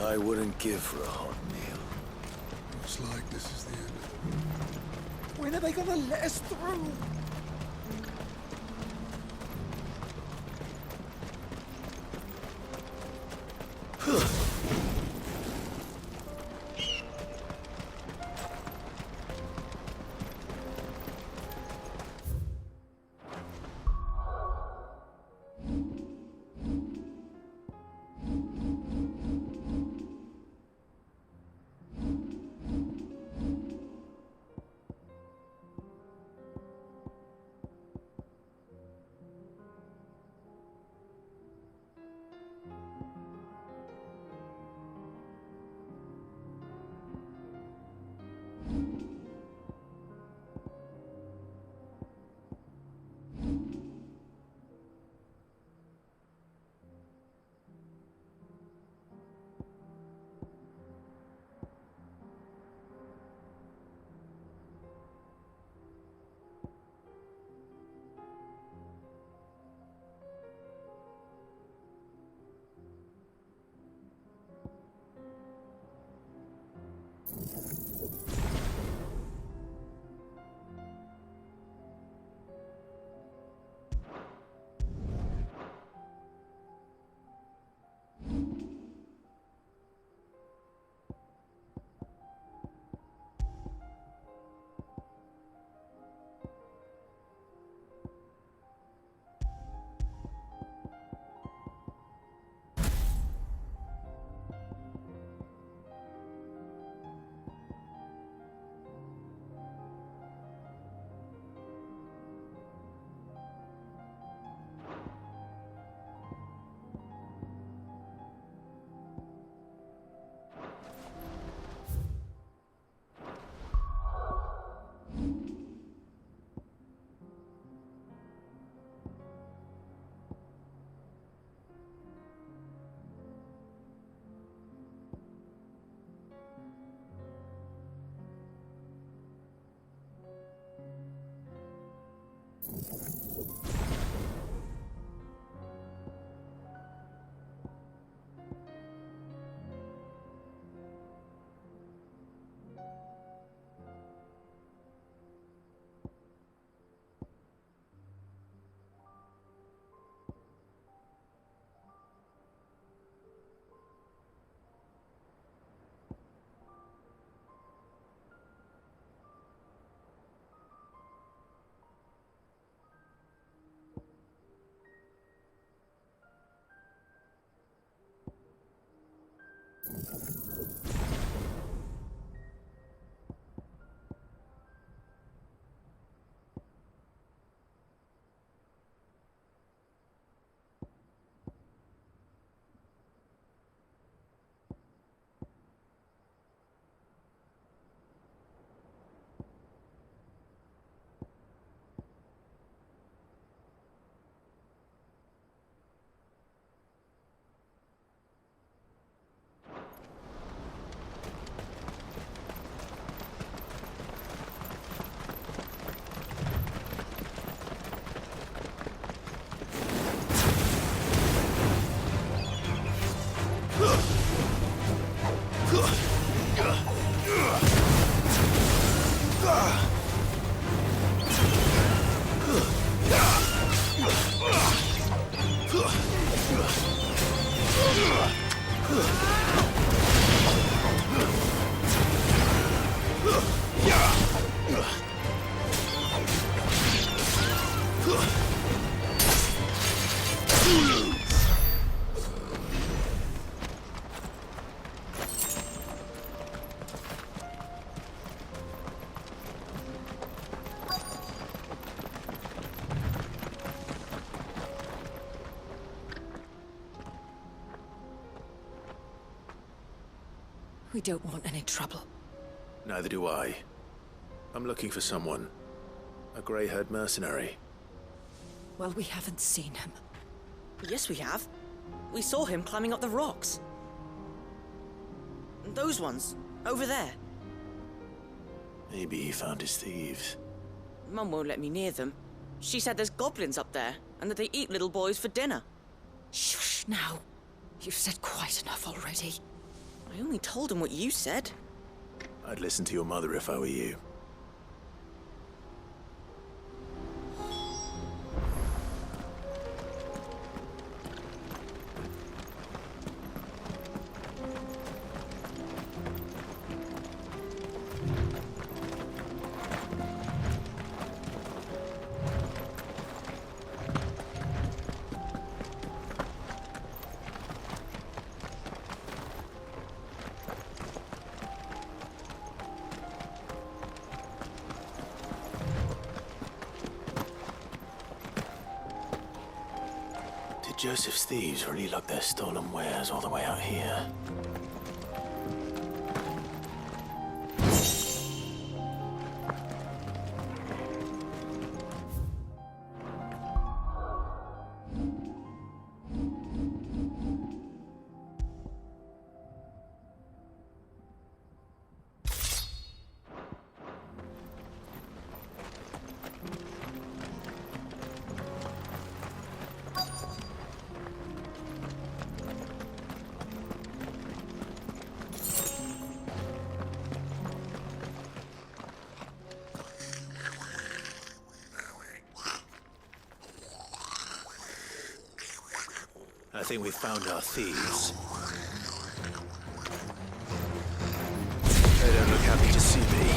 I wouldn't give for a hot meal. Looks like this is the end of it. When are they gonna let us through? We don't want any trouble. Neither do I. I'm looking for someone. A grey-haired mercenary. Well, we haven't seen him. Yes, we have. We saw him climbing up the rocks. Those ones, over there. Maybe he found his thieves. Mum won't let me near them. She said there's goblins up there, and that they eat little boys for dinner. Shush now. You've said quite enough already. I only told him what you said. I'd listen to your mother if I were you. Joseph's thieves really lug their stolen wares all the way out here. I think we found our thieves. They don't look happy to see me.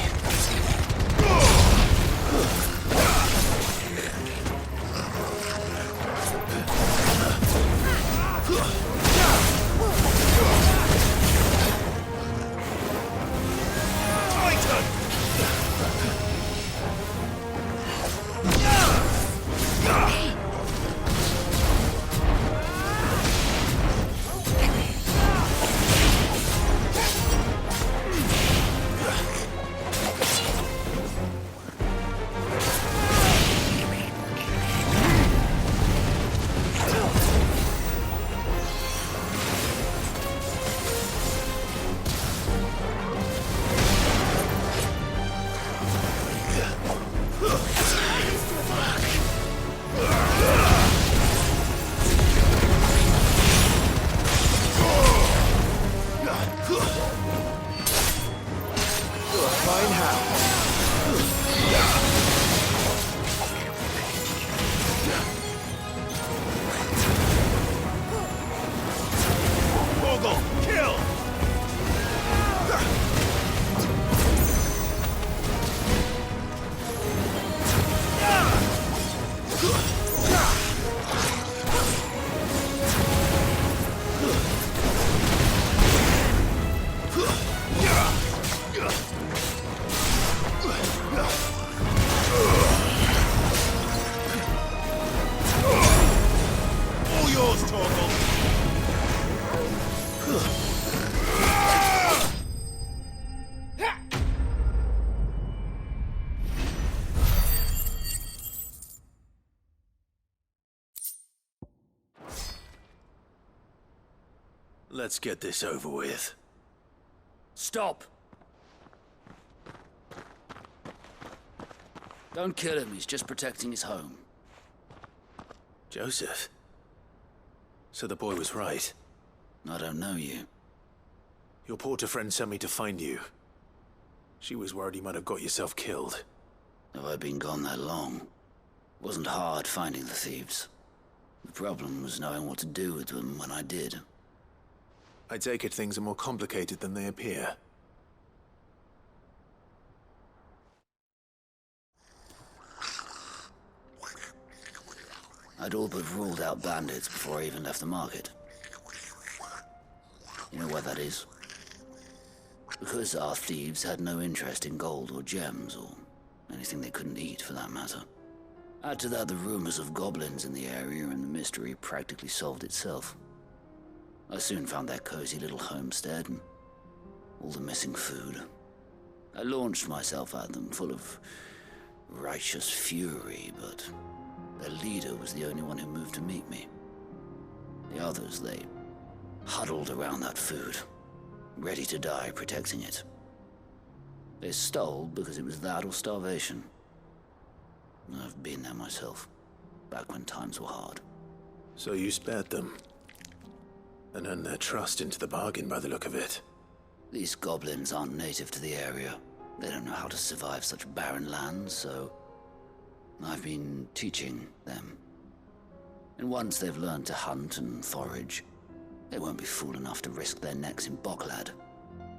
Let's get this over with. Stop! Don't kill him, he's just protecting his home. Joseph? So the boy was right. I don't know you. Your porter friend sent me to find you. She was worried you might have got yourself killed. Have I been gone that long? It wasn't hard finding the thieves. The problem was knowing what to do with them when I did. I take it things are more complicated than they appear. I'd all but ruled out bandits before I even left the market. You know why that is? Because our thieves had no interest in gold or gems, or anything they couldn't eat for that matter. Add to that the rumors of goblins in the area, and the mystery practically solved itself. I soon found their cozy little homestead and all the missing food. I launched myself at them, full of righteous fury, but their leader was the only one who moved to meet me. The others, they huddled around that food, ready to die protecting it. They stole because it was that or starvation. I've been there myself, back when times were hard. So you spared them? And earned their trust into the bargain by the look of it. These goblins aren't native to the area. They don't know how to survive such barren lands, so I've been teaching them. And once they've learned to hunt and forage, they won't be fool enough to risk their necks in Bocklad.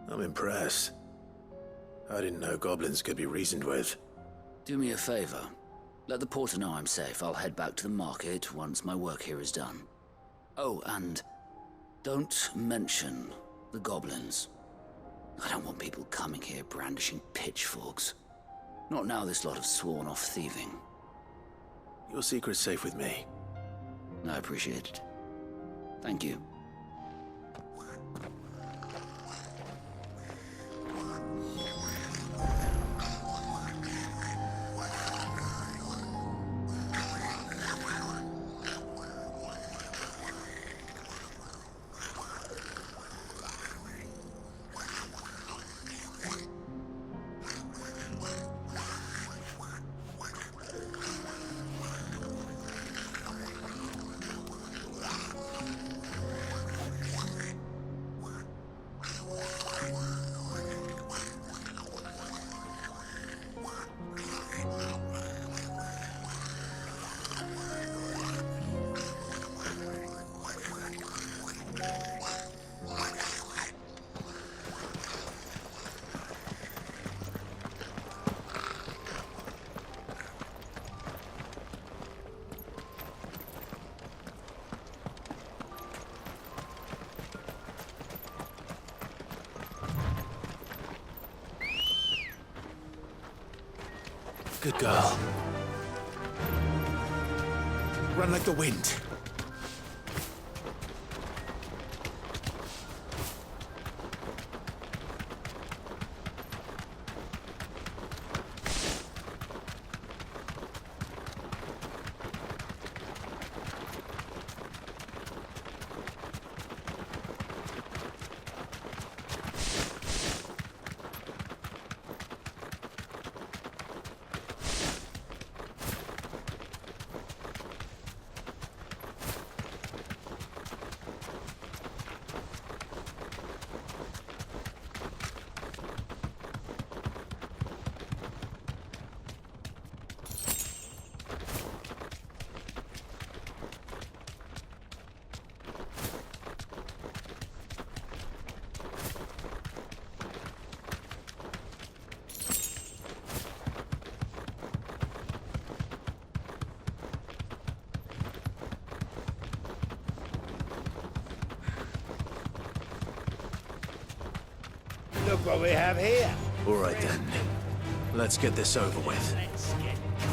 I'm impressed. I didn't know goblins could be reasoned with. Do me a favor. Let the porter know I'm safe. I'll head back to the market once my work here is done. Oh, and don't mention the goblins. I don't want people coming here brandishing pitchforks. Not now this lot have sworn off thieving. Your secret's safe with me. I appreciate it. Thank you. Good girl. Run like the wind. Look what we have here. All right then. Let's get this over with.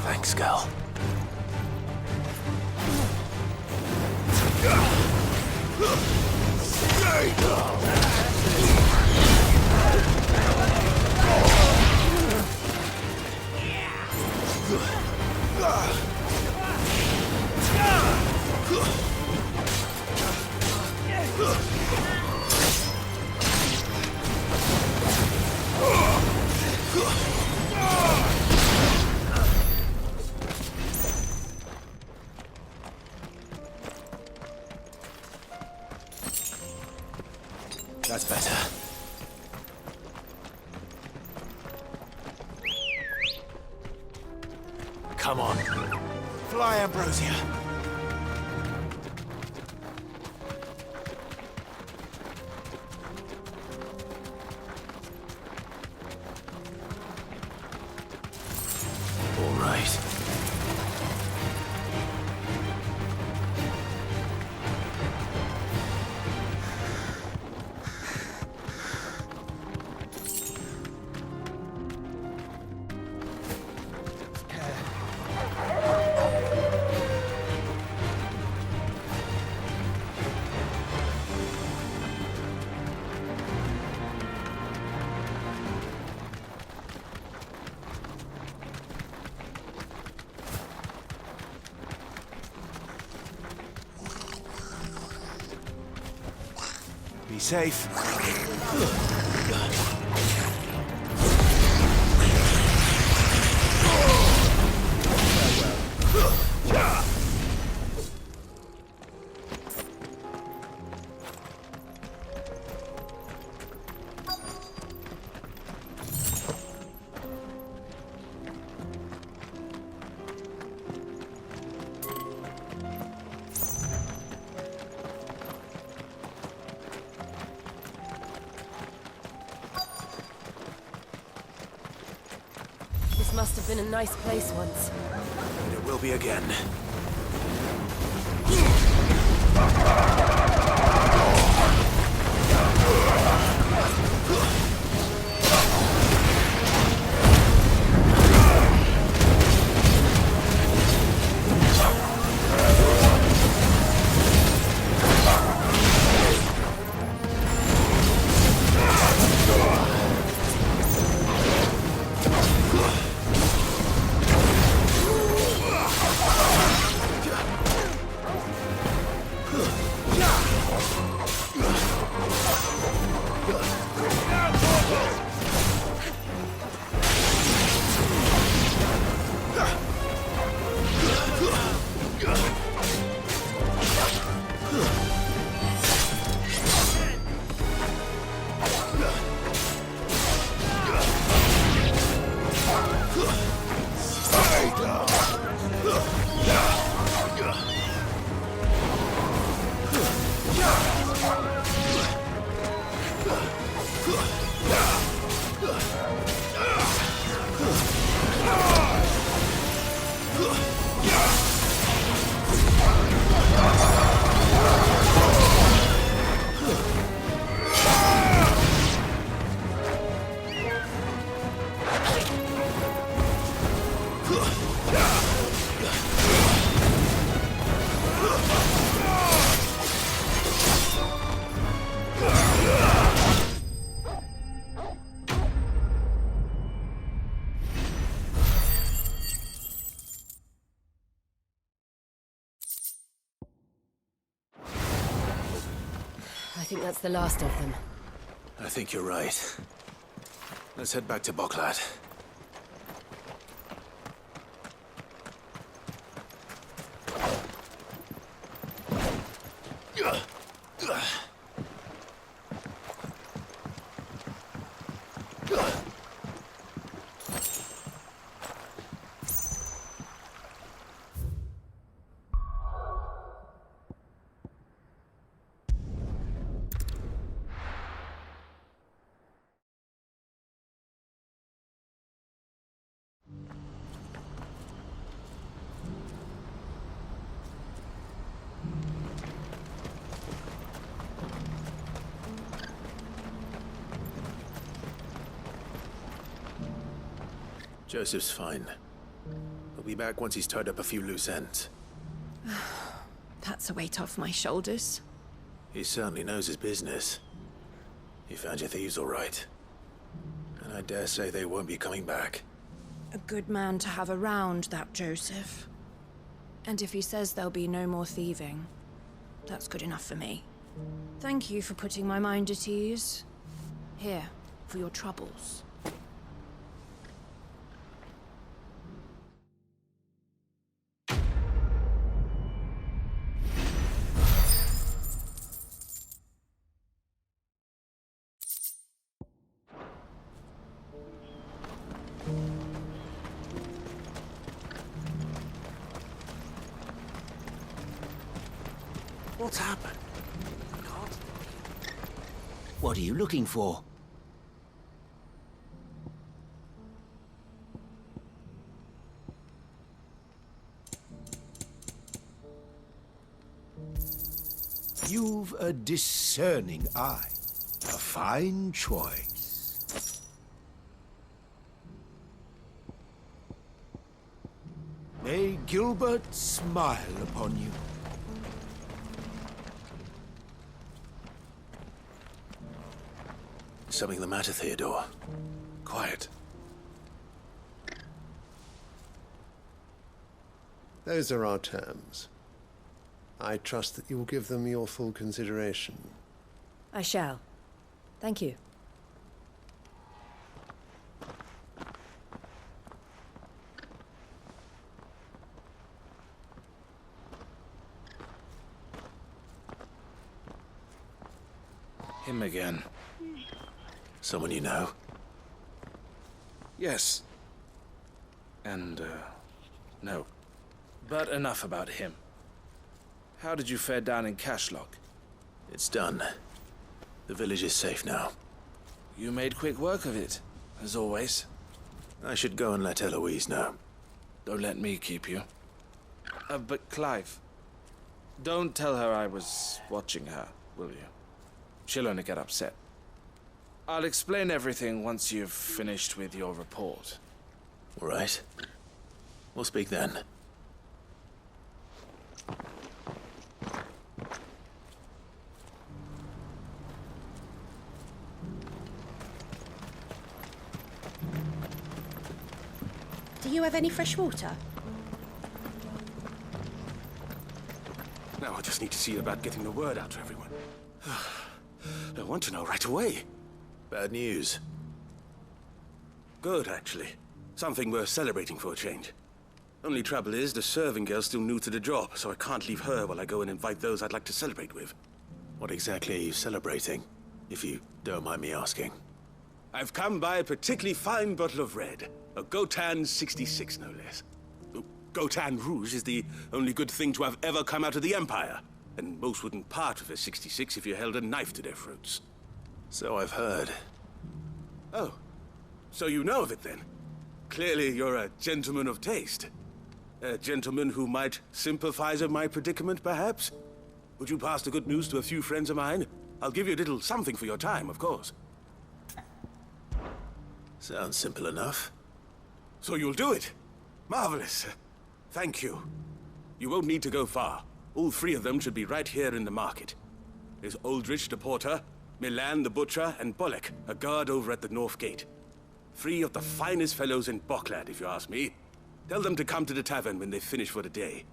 Thanks, girl. That's better. Come on. Fly, Ambrosia. All right. Be safe. Must have been a nice place once. And it will be again. I think that's the last of them. I think you're right. Let's head back to Boklat. Joseph's fine. He'll be back once he's tied up a few loose ends. That's a weight off my shoulders. He certainly knows his business. You found your thieves all right. And I dare say they won't be coming back. A good man to have around, that Joseph. And if he says there'll be no more thieving, that's good enough for me. Thank you for putting my mind at ease. Here, for your troubles. What's happened? What are you looking for? You've a discerning eye. A fine choice. May Gilbert smile upon you. Something the matter, Theodore? Quiet. Those are our terms. I trust that you will give them your full consideration. I shall. Thank you. Him again. Someone you know? Yes. And, no. But enough about him. How did you fare down in Cashlock? It's done. The village is safe now. You made quick work of it, as always. I should go and let Eloise know. Don't let me keep you. But Clive, don't tell her I was watching her, will you? She'll only get upset. I'll explain everything once you've finished with your report. All right. We'll speak then. Do you have any fresh water? Now I just need to see about getting the word out to everyone. I want to know right away. Bad news. Good, actually. Something worth celebrating for a change. Only trouble is, the serving girl's still new to the job, so I can't leave her while I go and invite those I'd like to celebrate with. What exactly are you celebrating, if you don't mind me asking? I've come by a particularly fine bottle of red. A Gotan 66, no less. Gotan Rouge is the only good thing to have ever come out of the Empire. And most wouldn't part with a 66 if you held a knife to their throats. So I've heard. Oh, so you know of it then? Clearly you're a gentleman of taste. A gentleman who might sympathize with my predicament, perhaps? Would you pass the good news to a few friends of mine? I'll give you a little something for your time, of course. Sounds simple enough. So you'll do it? Marvelous. Thank you. You won't need to go far. All three of them should be right here in the market. There's Aldrich the porter, Milan the butcher, and Bolek, a guard over at the north gate. Three of the finest fellows in Boklad, if you ask me. Tell them to come to the tavern when they've finished for the day.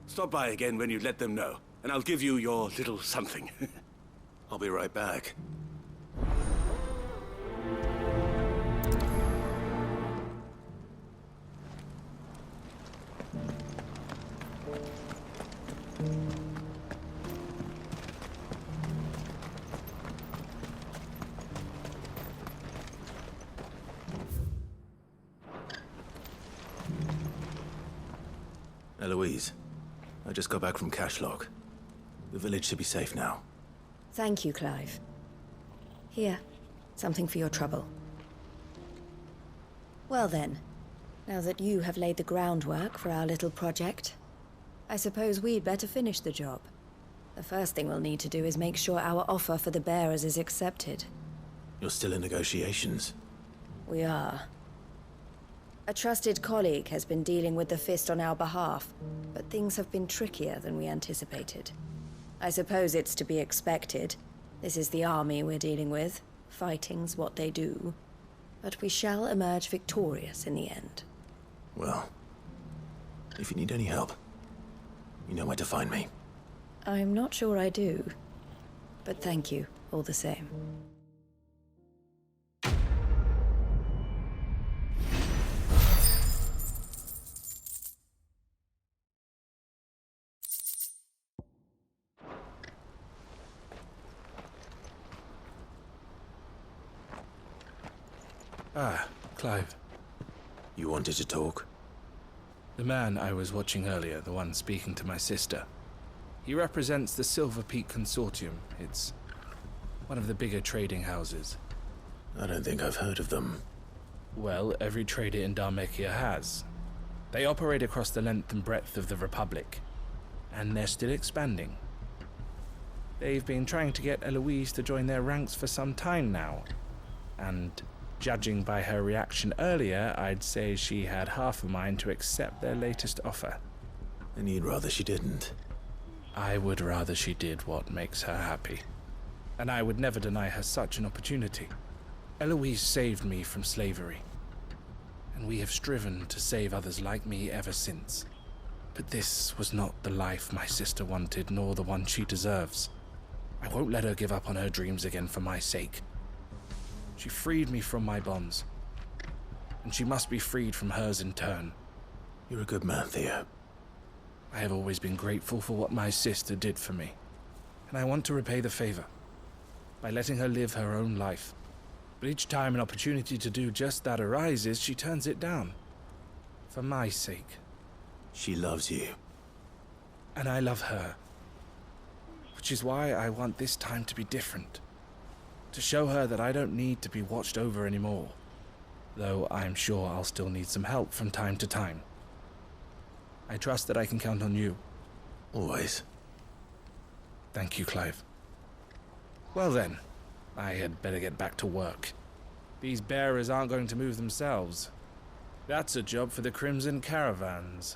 Stop by again when you let them know, and I'll give you your little something. I'll be right back. Eloise, I just got back from Cashlog. The village should be safe now. Thank you, Clive. Here, something for your trouble. Well then, now that you have laid the groundwork for our little project, I suppose we'd better finish the job. The first thing we'll need to do is make sure our offer for the bearers is accepted. You're still in negotiations? We are. A trusted colleague has been dealing with the Fist on our behalf, but things have been trickier than we anticipated. I suppose it's to be expected. This is the army we're dealing with. Fighting's what they do. But we shall emerge victorious in the end. Well, if you need any help, you know where to find me. I'm not sure I do, but thank you all the same. Ah, Clive. You wanted to talk? The man I was watching earlier, the one speaking to my sister. He represents the Silver Peak Consortium. It's one of the bigger trading houses. I don't think I've heard of them. Well, every trader in Dharmekia has. They operate across the length and breadth of the Republic, and they're still expanding. They've been trying to get Eloise to join their ranks for some time now, and judging by her reaction earlier, I'd say she had half a mind to accept their latest offer. And you'd rather she didn't? I would rather she did what makes her happy. And I would never deny her such an opportunity. Eloise saved me from slavery. And we have striven to save others like me ever since. But this was not the life my sister wanted, nor the one she deserves. I won't let her give up on her dreams again for my sake. She freed me from my bonds, and she must be freed from hers in turn. You're a good man, Theo. I have always been grateful for what my sister did for me, and I want to repay the favor by letting her live her own life. But each time an opportunity to do just that arises, she turns it down. For my sake. She loves you. And I love her. Which is why I want this time to be different. To show her that I don't need to be watched over anymore. though I'm sure I'll still need some help from time to time. I trust that I can count on you. Always. Thank you, Clive. Well then, I had better get back to work. These bearers aren't going to move themselves. That's a job for the Crimson Caravans.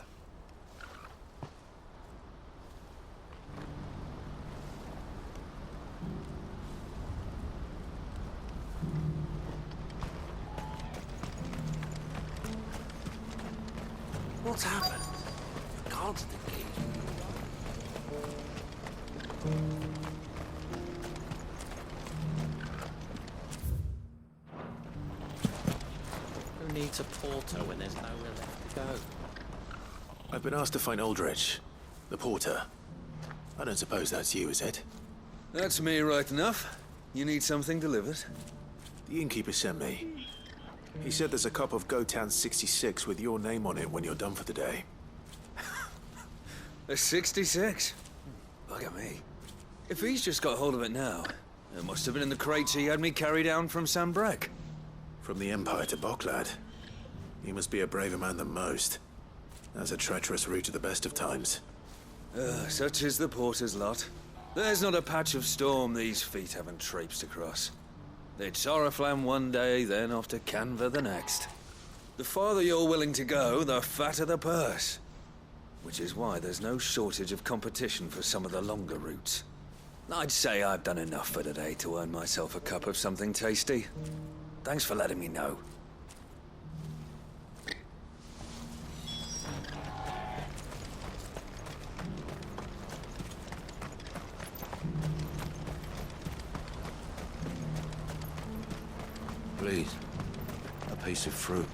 What's happened? The guards at the gate. Who needs a porter when there's nowhere left to go? I've been asked to find Aldrich, the porter. I don't suppose that's you, is it? That's me right enough. You need something delivered? The innkeeper sent me. He said there's a cup of Gotan 66 with your name on it when you're done for the day. A 66? Look at me. If he's just got hold of it now, it must have been in the crates he had me carry down from Sanbrek. From the Empire to Boklad. He must be a braver man than most. That's a treacherous route at the best of times. Such is the porter's lot. There's not a patch of storm these feet haven't traipsed across. It's Oriflamme one day, then off to Canva the next. The farther you're willing to go, the fatter the purse. Which is why there's no shortage of competition for some of the longer routes. I'd say I've done enough for today to earn myself a cup of something tasty. Thanks for letting me know. Please. A piece of fruit.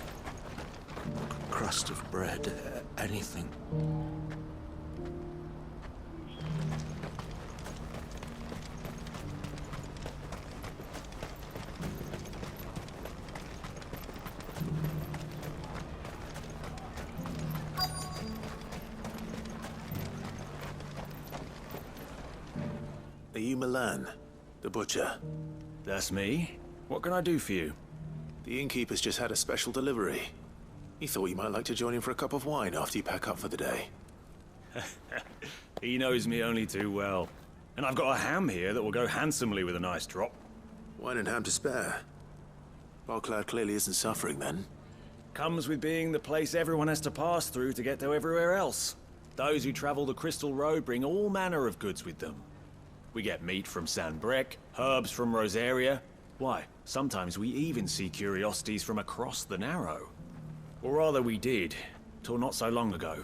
Crust of bread. Anything. Are you Milan, the butcher? That's me. What can I do for you? The innkeeper's just had a special delivery. He thought you might like to join him for a cup of wine after you pack up for the day. He knows me only too well. And I've got a ham here that will go handsomely with a nice drop. Wine and ham to spare. Boklad clearly isn't suffering then. Comes with being the place everyone has to pass through to get to everywhere else. Those who travel the Crystal Road bring all manner of goods with them. We get meat from Sanbrek, herbs from Rosaria. Why, sometimes we even see curiosities from across the Narrow. Or rather we did, till not so long ago.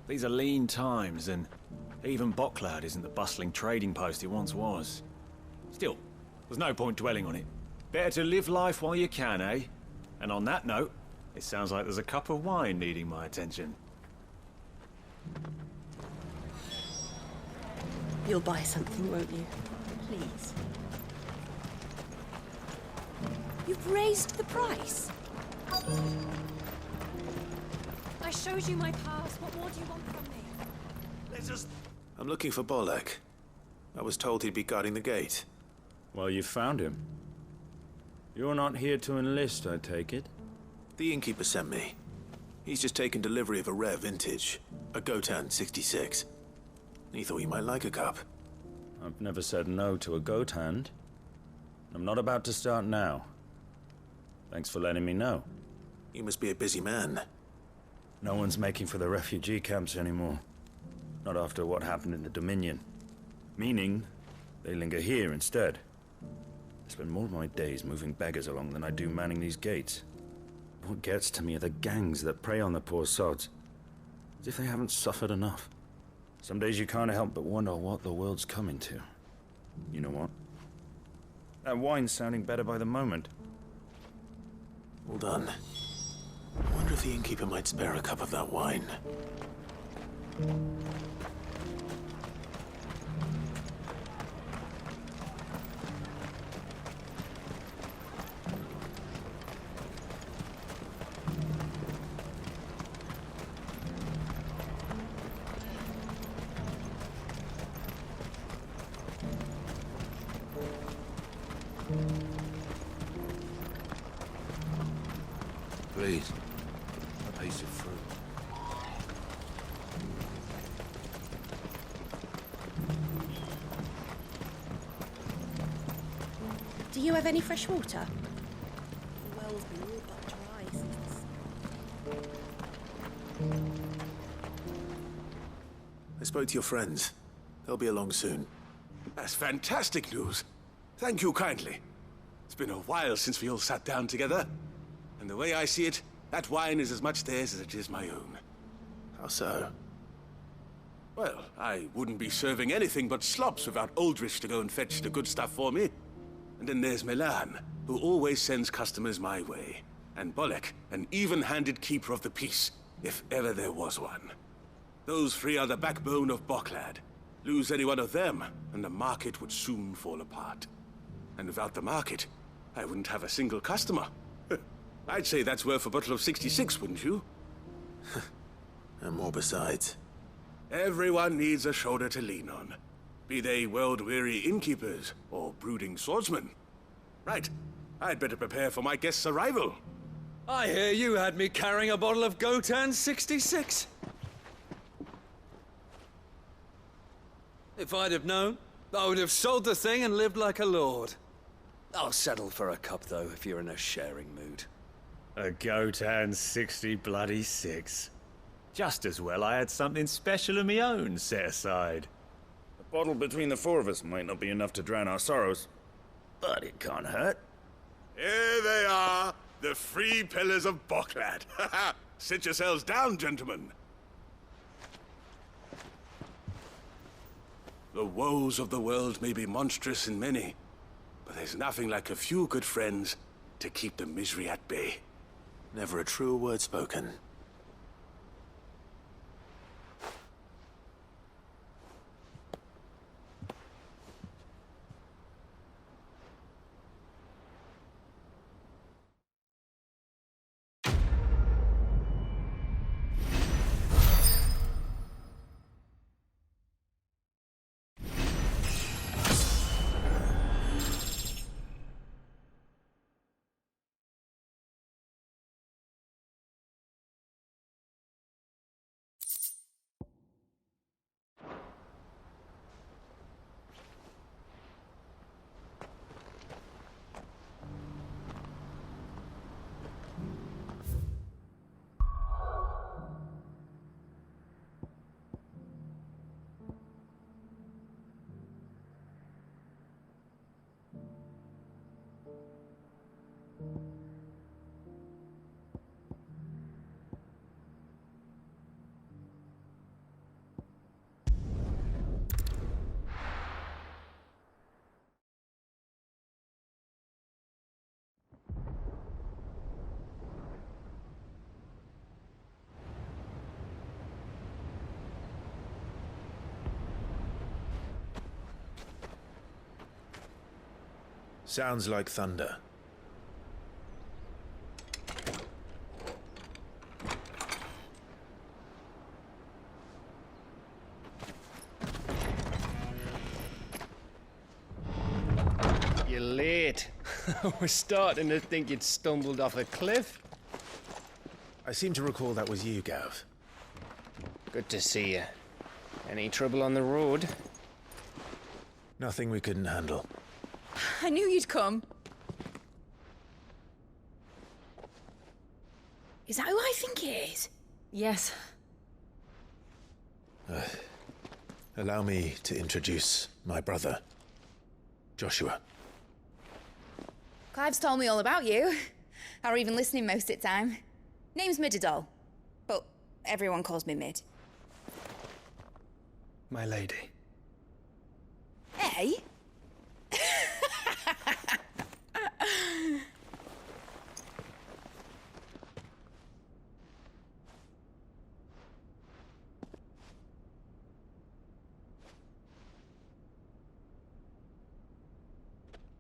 These are lean times, and even Boklad isn't the bustling trading post it once was. Still, there's no point dwelling on it. Better to live life while you can, eh? And on that note, it sounds like there's a cup of wine needing my attention. You'll buy something, won't you? Please. You've raised the price. I showed you my pass. What more do you want from me? I'm looking for Bolek. I was told he'd be guarding the gate. Well, you found him. You're not here to enlist, I take it? The innkeeper sent me. He's just taken delivery of a rare vintage, a Gotan 66. He thought you might like a cup. I've never said no to a goat hand. I'm not about to start now. Thanks for letting me know. You must be a busy man. No one's making for the refugee camps anymore. Not after what happened in the Dominion. Meaning, they linger here instead. I spend more of my days moving beggars along than I do manning these gates. What gets to me are the gangs that prey on the poor sods. As if they haven't suffered enough. Some days you can't help but wonder what the world's coming to. You know what? That wine's sounding better by the moment. Well done. I wonder if the innkeeper might spare a cup of that wine. Please. A piece of fruit. Do you have any fresh water? The well's been all but dry since. I spoke to your friends. They'll be along soon. That's fantastic news. Thank you kindly. It's been a while since we all sat down together. And the way I see it, that wine is as much theirs as it is my own. How so? Well, I wouldn't be serving anything but slops without Aldrich to go and fetch the good stuff for me. And then there's Milan, who always sends customers my way. And Bolek, an even-handed keeper of the peace, if ever there was one. Those three are the backbone of Boklad. Lose any one of them, and the market would soon fall apart. And without the market, I wouldn't have a single customer. I'd say that's worth a bottle of 66, wouldn't you? And more besides. Everyone needs a shoulder to lean on. Be they world-weary innkeepers or brooding swordsmen. Right, I'd better prepare for my guest's arrival. I hear you had me carrying a bottle of Gotan 66. If I'd have known, I would have sold the thing and lived like a lord. I'll settle for a cup, though, if you're in a sharing mood. A Gotan 66. Just as well I had something special of my own set aside. A bottle between the four of us might not be enough to drown our sorrows, but it can't hurt. Here they are, the three pillars of Boklad. Sit yourselves down, gentlemen. The woes of the world may be monstrous in many, but there's nothing like a few good friends to keep the misery at bay. Never a truer word spoken. Sounds like thunder. You're late. I was starting to think you'd stumbled off a cliff. I seem to recall that was you, Gav. Good to see you. Any trouble on the road? Nothing we couldn't handle. I knew you'd come. Is that who I think it is? Yes. Allow me to introduce my brother, Joshua. Clive's told me all about you. Or even listening most of the time. Name's Midadol, but everyone calls me Mid. My lady. Hey?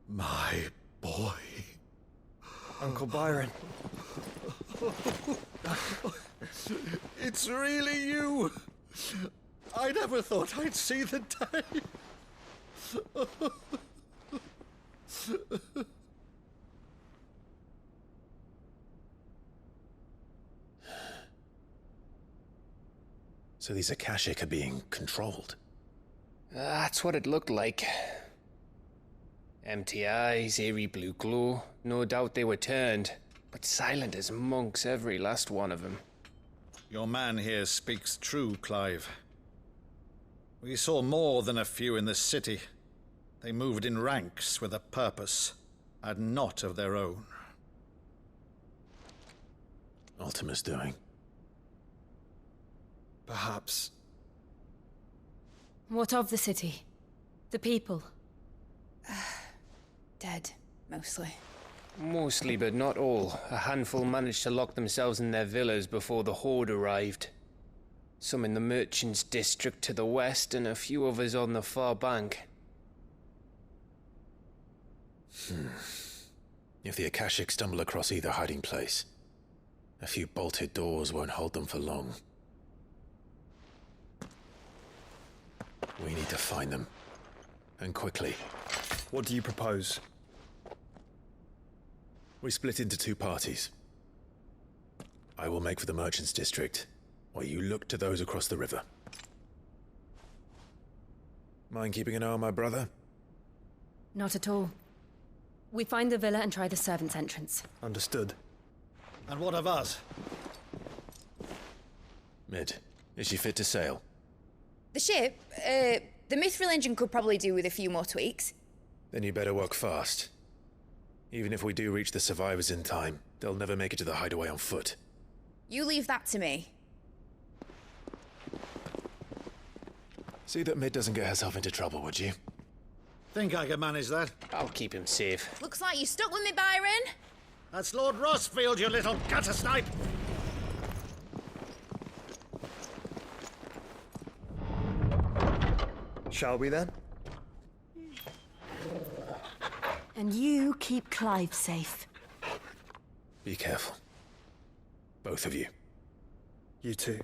My boy. Uncle Byron. It's really you. I never thought I'd see the day. So these Akashic are being controlled? That's what it looked like. Empty eyes, eerie blue glow. No doubt they were turned, but silent as monks, every last one of them. Your man here speaks true, Clive. We saw more than a few in the city. They moved in ranks with a purpose, and not of their own. Ultima's doing. Perhaps. What of the city? The people? Dead, mostly. Mostly, but not all. A handful managed to lock themselves in their villas before the Horde arrived. Some in the Merchants' District to the west, and a few others on the far bank. If the Akashic stumble across either hiding place, a few bolted doors won't hold them for long. We need to find them. And quickly. What do you propose? We split into two parties. I will make for the Merchants' District, while you look to those across the river. Mind keeping an eye on my brother? Not at all. We find the villa and try the servants' entrance. Understood. And what of us? Mid, is she fit to sail? The ship, the Mithril engine could probably do with a few more tweaks. Then you better work fast. Even if we do reach the survivors in time, they'll never make it to the hideaway on foot. You leave that to me. See that Mid doesn't get herself into trouble, would you? Think I can manage that? I'll keep him safe. Looks like you stuck with me, Byron. That's Lord Rossfield, you little gutter snipe! Shall we then? And you keep Clive safe. Be careful. Both of you. You too.